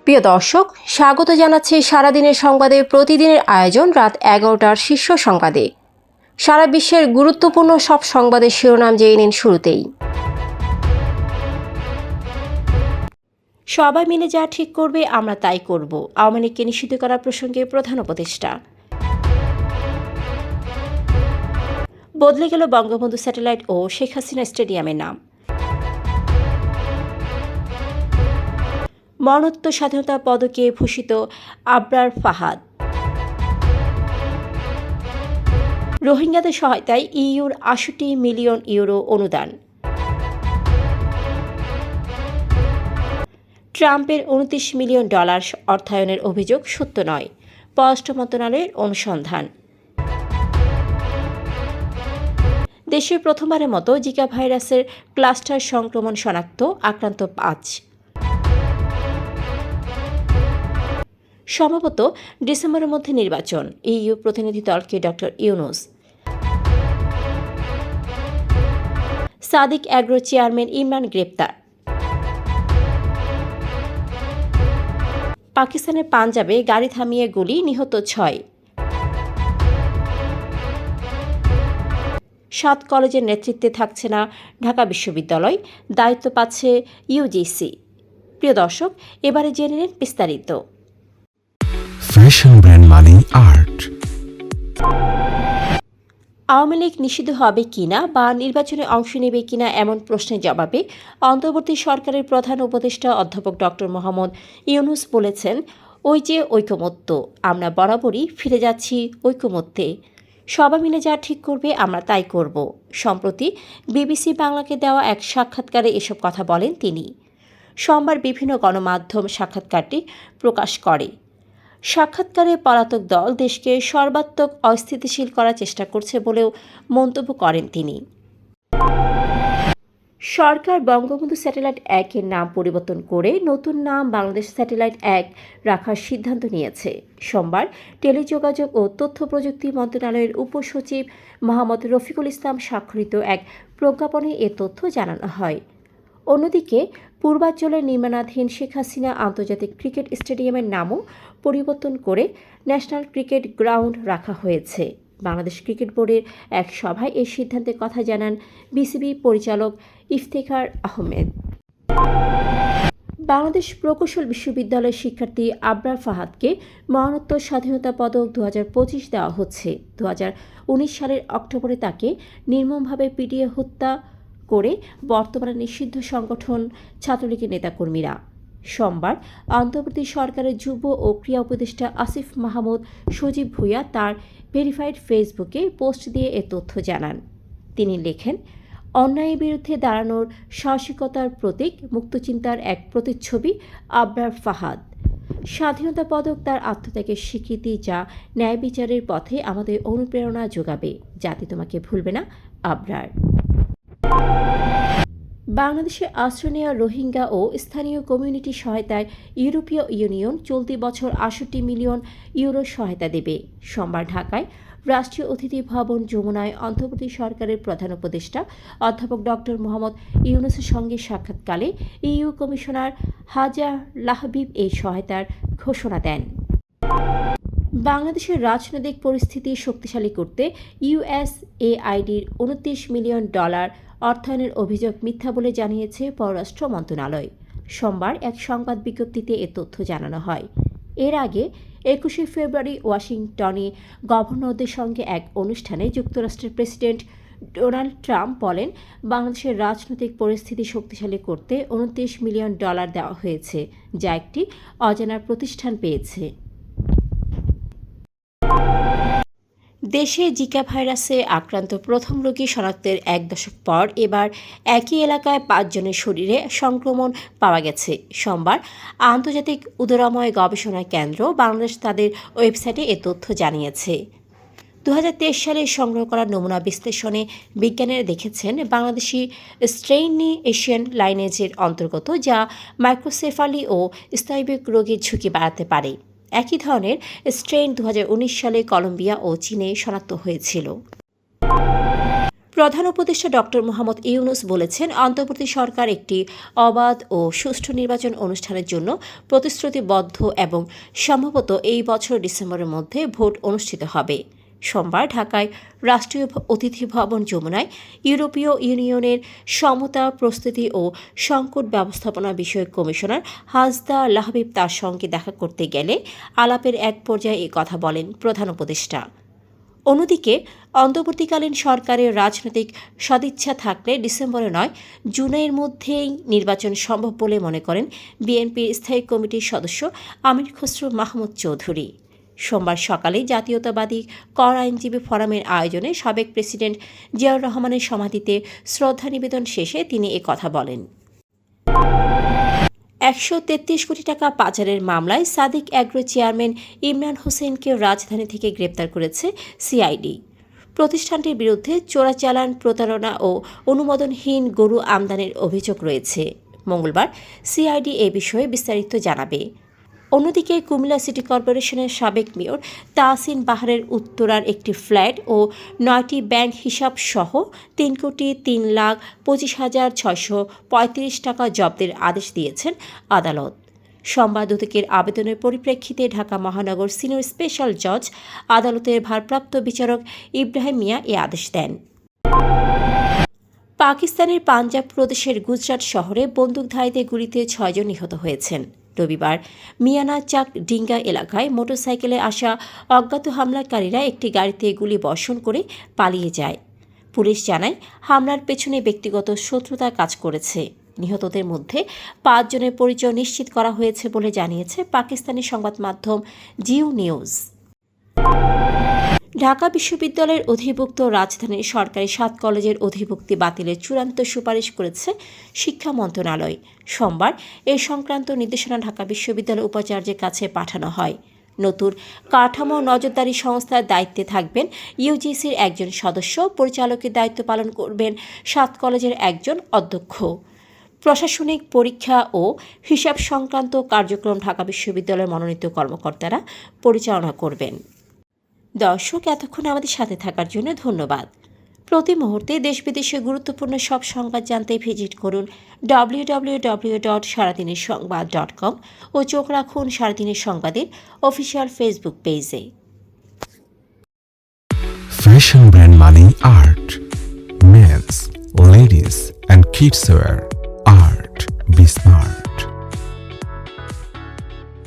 প্রিয় দর্শক, স্বাগত জানাচ্ছি সারাদিনের সংবাদে প্রতিদিনের আয়োজন রাত 11টার শীর্ষ সংবাদে। সারা বিশ্বের গুরুত্বপূর্ণ সব সংবাদের শিরোনাম জেনে নিন শুরুতেই। সবাই মিলে যা ঠিক করবে আমরা তাই করব, আওয়ামী লীগকে নিষিদ্ধ করার প্রসঙ্গে প্রধান উপদেষ্টা। বদলে গেল বঙ্গবন্ধু স্যাটেলাইট ও শেখ হাসিনা স্টেডিয়ামের নাম। মরণোত্তর স্বাধীনতা পদকে ভূষিত আবরার ফাহাদ। রোহিঙ্গাদের সহায়তায় ইইউর ৬৮ মিলিয়ন ইউরো অনুদান। ট্রাম্পের $29 মিলিয়ন অর্থায়নের অভিযোগ সত্য নয়, পররাষ্ট্র মন্ত্রণালয়ের অনুসন্ধান। দেশে প্রথমবারের মতো জিকা ভাইরাসের ক্লাস্টার সংক্রমণ শনাক্ত, আক্রান্ত ৫। সম্ভবত ডিসেম্বরের মধ্যে নির্বাচন, ইইউ প্রতিনিধি দলকে doctor Yunus. Sadiq agro chairman Imran গ্রেপ্তার। পাকিস্তানের পাঞ্জাবে গাড়ি থামিয়ে গুলি, নিহত ৬। ৭ কলেজের নেতৃত্বে থাকছে না ঢাকা বিশ্ববিদ্যালয়, দায়িত্ব পাচ্ছে ইউজিসি। প্রিয় দর্শক, এবারে জেনে নিন বিস্তারিত। ফ্যাশন ব্র্যান্ড মানে আর্ট। আওয়ামী লীগ নিষিদ্ধ হবে কিনা বা নির্বাচনে অংশ নেবে কিনা এমন প্রশ্নের জবাবে অন্তর্বর্তী সরকারের প্রধান উপদেষ্টা অধ্যাপক ডক্টর মোহাম্মদ ইউনুস বলেছেন, ওই যে ঐকমত্য, আমরা বরাবরই ফিরে যাচ্ছি ঐকমত্যে। সবাই মিলে যা ঠিক করবে আমরা তাই করব। সম্প্রতি বিবিসি বাংলাকে দেওয়া এক সাক্ষাৎকারে এসব কথা বলেন তিনি। সোমবার বিভিন্ন গণমাধ্যম সাক্ষাৎকারটি প্রকাশ করে। সাক্ষাৎকারে পলাতক দল দেশকে সর্বাত্মক অস্থিতিশীল করার চেষ্টা করছে বলেও মন্তব্য করেন তিনি। সরকার বঙ্গবন্ধু স্যাটেলাইট ১-এর নাম পরিবর্তন করে নতুন নাম বাংলাদেশ স্যাটেলাইট ১ রাখার সিদ্ধান্ত নিয়েছে। সোমবার টেলিযোগাযোগ ও তথ্য প্রযুক্তি মন্ত্রণালয়ের উপসচিব মোহাম্মদ রফিকুল ইসলাম স্বাক্ষরিত এক প্রজ্ঞাপনে এ তথ্য জানানো হয়। অন্যদিকে পূর্বাঞ্চলের নির্মাণাধীন শেখ হাসিনা আন্তর্জাতিক ক্রিকেট স্টেডিয়ামের নামও পরিবর্তন করে ন্যাশনাল ক্রিকেট গ্রাউন্ড রাখা হয়েছে। বাংলাদেশ ক্রিকেট বোর্ডের এক সভায় এই সিদ্ধান্তের কথা জানান বিসিবি পরিচালক ইফতেখার আহমেদ। বাংলাদেশ প্রকৌশল বিশ্ববিদ্যালয়ের শিক্ষার্থী আবরার ফাহাদকে মরণোত্তর স্বাধীনতা পদক 2025 দেওয়া হচ্ছে। 2019 সালের অক্টোবরে তাকে নির্মমভাবে পিটিয়ে হত্যা করে বর্তমানে নিষিদ্ধ সংগঠন ছাত্রলীগের নেতাকর্মীরা। সোমবার অন্তর্বর্তী সরকারের যুব ও ক্রীড়া উপদেষ্টা আসিফ মাহমুদ সজীব ভুঁইয়া তার ভেরিফাইড ফেসবুকে পোস্ট দিয়ে এ তথ্য জানান। তিনি লেখেন, অন্যায়ের বিরুদ্ধে দাঁড়ানোর সাহসিকতার প্রতীক, মুক্তচিন্তার এক প্রতিচ্ছবি আবরার ফাহাদ। স্বাধীনতা পদক তার আত্মত্যাগের স্বীকৃতি, যা ন্যায় বিচারের পথে আমাদের অনুপ্রেরণা যোগাবে। জাতি তোমাকে ভুলবে না, আবরার। বাংলাদেশে আশ্রয় নেওয়া রোহিঙ্গা ও স্থানীয় কমিউনিটি সহায়তায় ইউরোপীয় ইউনিয়ন চলতি বছর ৬৮ মিলিয়ন ইউরো সহায়তা দেবে। সোমবার ঢাকায় রাষ্ট্রীয় অতিথি ভবন যমুনায় অন্তর্বর্তী সরকারের প্রধান উপদেষ্টা অধ্যাপক ডক্টর মোহাম্মদ ইউনুসের সঙ্গে সাক্ষাৎকালে ইইউ কমিশনার হাজা লাহবিব এই সহায়তার ঘোষণা দেন। বাংলাদেশের রাজনৈতিক পরিস্থিতি শক্তিশালী করতে ইউএসএআইডির $29 মিলিয়ন অর্থায়নের অভিযোগ মিথ্যা বলে জানিয়েছে পররাষ্ট্র মন্ত্রণালয়। সোমবার এক সংবাদ বিজ্ঞপ্তিতে এ তথ্য জানানো হয়। এর আগে 21শে ফেব্রুয়ারি ওয়াশিংটনে গভর্নরদের সঙ্গে এক অনুষ্ঠানে যুক্তরাষ্ট্রের প্রেসিডেন্ট ডোনাল্ড ট্রাম্প বলেন, বাংলাদেশের রাজনৈতিক পরিস্থিতি শক্তিশালী করতে $29 মিলিয়ন দেওয়া হয়েছে, যা একটি অজানা প্রতিষ্ঠান পেয়েছে। দেশে জিকা ভাইরাসে আক্রান্ত প্রথম রোগী শনাক্তের 1 দশক পর এবার একই এলাকায় 5 জনের শরীরে সংক্রমণ পাওয়া গেছে। সোমবার আন্তর্জাতিক উদরাময় গবেষণা কেন্দ্র বাংলাদেশ তাদের ওয়েবসাইটে এ তথ্য জানিয়েছে। 2023 সালে সংগ্রহ করা নমুনা বিশ্লেষণে বিজ্ঞানীরা দেখেছেন, বাংলাদেশি স্ট্রেইনটি এশিয়ান লাইনেজের অন্তর্গত, যা মাইক্রোসেফালি ও স্নায়বিক রোগের ঝুঁকি বাড়াতে পারে। একই ধরনের স্ট্রেইন 2019 সালে কলম্বিয়া ও চীনে শনাক্ত হয়েছিল। প্রধান উপদেষ্টা ডক্টর মোহাম্মদ ইউনূস বলেছেন, অন্তর্বর্তী সরকার একটি অবাধ ও সুষ্ঠু নির্বাচন অনুষ্ঠানের জন্য প্রতিশ্রুতিবদ্ধ এবং সম্ভবত এই বছর ডিসেম্বরের মধ্যে ভোট অনুষ্ঠিত হবে। সোমবার ঢাকায় রাষ্ট্রীয় অতিথি ভবন যমুনায় ইউরোপীয় ইউনিয়নের সমতা, প্রস্তুতি ও সংকট ব্যবস্থাপনা বিষয়ক কমিশনার হাসদা লাহবিব তার সঙ্গে দেখা করতে গেলে আলাপের এক পর্যায়ে এই কথা বলেন প্রধান উপদেষ্টা। অন্যদিকে অন্তর্বর্তীকালীন সরকারের রাজনৈতিক সদিচ্ছা থাকলে ডিসেম্বরে নয়, জুনের মধ্যেই নির্বাচন সম্ভব বলে মনে করেন বিএনপির স্থায়ী কমিটির সদস্য আমির খসরু মাহমুদ চৌধুরী। সোমবার সকালে জাতীয়তাবাদী কর আইনজীবী ফোরামের আয়োজনে সাবেক প্রেসিডেন্ট জিয়াউর রহমানের সমাধিতে শ্রদ্ধা নিবেদন শেষে তিনি কথা বলেন। 133 কোটি টাকা পাচারের মামলায় সাদিক অ্যাগ্রো চেয়ারম্যান ইমরান হোসেনকে রাজধানী থেকে গ্রেপ্তার করেছে সিআইডি। প্রতিষ্ঠানটির বিরুদ্ধে চোরাচালান, প্রতারণা ও অনুমোদনহীন গরু আমদানির অভিযোগ রয়েছে। মঙ্গলবার সিআইডি এ বিষয়ে বিস্তারিত জানাবে। অন্যদিকে কুমিল্লা সিটি কর্পোরেশনের সাবেক মেয়র তাহসিন বাহারের উত্তরার একটি ফ্ল্যাট ও 9টি ব্যাংক হিসাব সহ 3,25,635 টাকা জব্দের আদেশ দিয়েছেন আদালত। সোমবার দুদকের আবেদনের পরিপ্রেক্ষিতে ঢাকা মহানগর সিনিয়র স্পেশাল জজ আদালতের ভারপ্রাপ্ত বিচারক ইব্রাহিম মিয়া এ আদেশ দেন। পাকিস্তানের পাঞ্জাব প্রদেশের গুজরাট শহরে বন্দুকধারীদের গুলিতে 6 জন নিহত হয়েছেন। রবিবার মিয়ানা চাক ডিঙ্গা এলাকায় মোটরসাইকেলে আসা অজ্ঞাত হামলাকারীরা একটি গাড়িতে গুলি বর্ষণ করে পালিয়ে যায়। পুলিশ জানায়, হামলার পেছনে ব্যক্তিগত শত্রুতা কাজ করেছে। নিহতদের মধ্যে 5 জনের পরিচয় নিশ্চিত করা হয়েছে বলে জানিয়েছে পাকিস্তানি সংবাদ মাধ্যম জিও নিউজ। ঢাকা বিশ্ববিদ্যালয়ের অধিভুক্ত রাজধানীর সরকারি 7 কলেজের অধিভুক্তি বাতিলের চূড়ান্ত সুপারিশ করেছে শিক্ষা মন্ত্রণালয়। সোমবার এ সংক্রান্ত নির্দেশনা ঢাকা বিশ্ববিদ্যালয় উপাচার্যের কাছে পাঠানো হয়। নতুন কাঠামো নজরদারি সংস্থার দায়িত্বে থাকবেন ইউজিসির একজন সদস্য, পরিচালকের দায়িত্ব পালন করবেন 7 কলেজের একজন অধ্যক্ষ। প্রশাসনিক, পরীক্ষা ও হিসাব সংক্রান্ত কার্যক্রম ঢাকা বিশ্ববিদ্যালয়ের মনোনীত কর্মকর্তারা পরিচালনা করবেন। দর্শক, এতক্ষণ আমাদের সাথে থাকার জন্য ধন্যবাদ। প্রতি মুহূর্তে দেশ বিদেশের গুরুত্বপূর্ণ সব সংবাদ জানতে ভিজিট করুন www.সারাদিনেরসংবাদ.com ও চোখ রাখুন সারাদিনের সংবাদের অফিসিয়াল ফেসবুক পেজে। Fashion brand money art. Men's, ladies and kids wear art. Be smart.